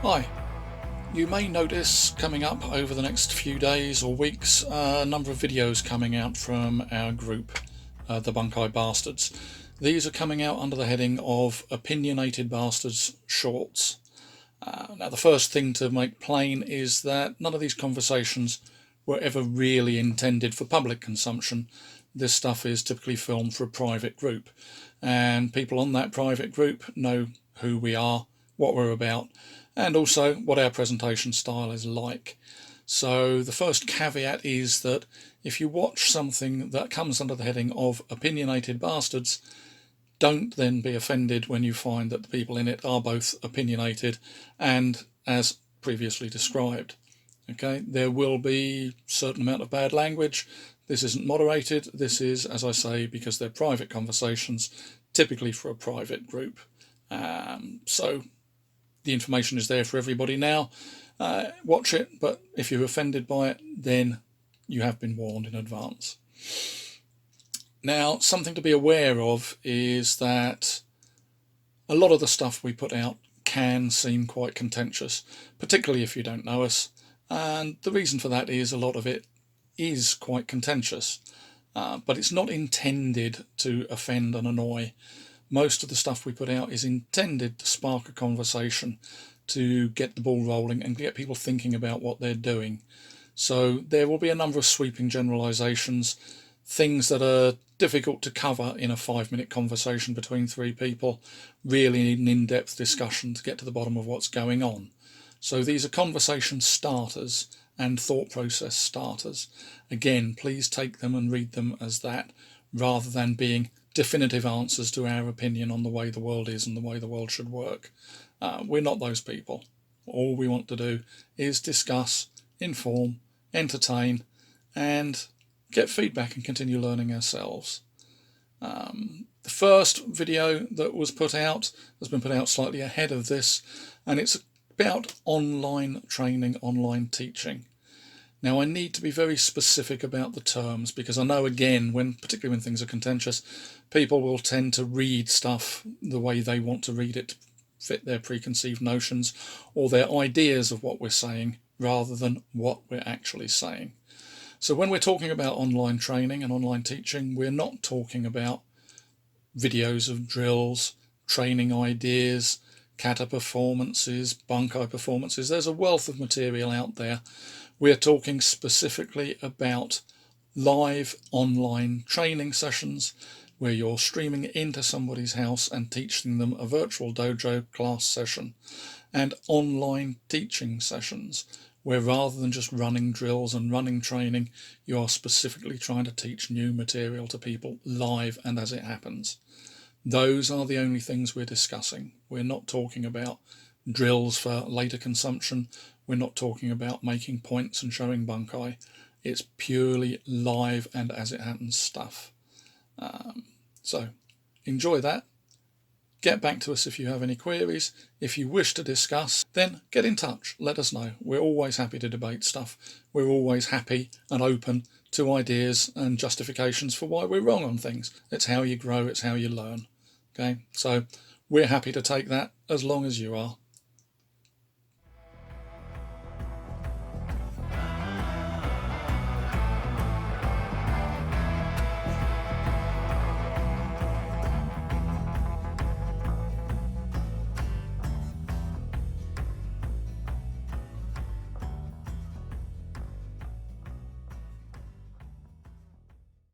Hi, you may notice coming up over the next few days or weeks a number of videos coming out from our group, the Bunkai Bastards. These are coming out under the heading of Opinionated Bastards Shorts. Now the first thing to make plain is that none of these conversations were ever really intended for public consumption. This stuff is typically filmed for a private group, and people on that private group know who we are, what we're about, and also what our presentation style is like. So the first caveat is that if you watch something that comes under the heading of Opinionated Bastards, don't then be offended when you find that the people in it are both opinionated and as previously described. Okay, there will be a certain amount of bad language. This isn't moderated. This is, as I say, because they're private conversations, typically for a private group. So the information is there for everybody now. Watch it, but if you're offended by it, then you have been warned in advance. Now, something to be aware of is that a lot of the stuff we put out can seem quite contentious, particularly if you don't know us. And the reason for that is a lot of it is quite contentious, but it's not intended to offend and annoy. Most of the stuff we put out is intended to spark a conversation, to get the ball rolling and get people thinking about what they're doing. So there will be a number of sweeping generalizations, things that are difficult to cover in a 5-minute conversation between three people, really need an in-depth discussion to get to the bottom of what's going on. So these are conversation starters and thought process starters. Again, please take them and read them as that, rather than being definitive answers to our opinion on the way the world is and the way the world should work. We're not those people. All we want to do is discuss, inform, entertain, and get feedback and continue learning ourselves. The first video that was put out has been put out slightly ahead of this, and it's about online training, online teaching. Now, I need to be very specific about the terms, because I know, again, particularly when things are contentious, people will tend to read stuff the way they want to read it to fit their preconceived notions or their ideas of what we're saying, rather than what we're actually saying. So when we're talking about online training and online teaching, we're not talking about videos of drills, training ideas, kata performances, bunkai performances. There's a wealth of material out there. We're talking specifically about live online training sessions where you're streaming into somebody's house and teaching them a virtual dojo class session, and online teaching sessions where, rather than just running drills and running training, you are specifically trying to teach new material to people live and as it happens. Those are the only things we're discussing. We're not talking about drills for later consumption. We're not talking about making points and showing bunkai. It's purely live and as it happens stuff. So enjoy that. Get back to us if you have any queries. If you wish to discuss, then get in touch. Let us know. We're always happy to debate stuff. We're always happy and open to ideas and justifications for why we're wrong on things. It's how you grow. It's how you learn. Okay, so we're happy to take that as long as you are.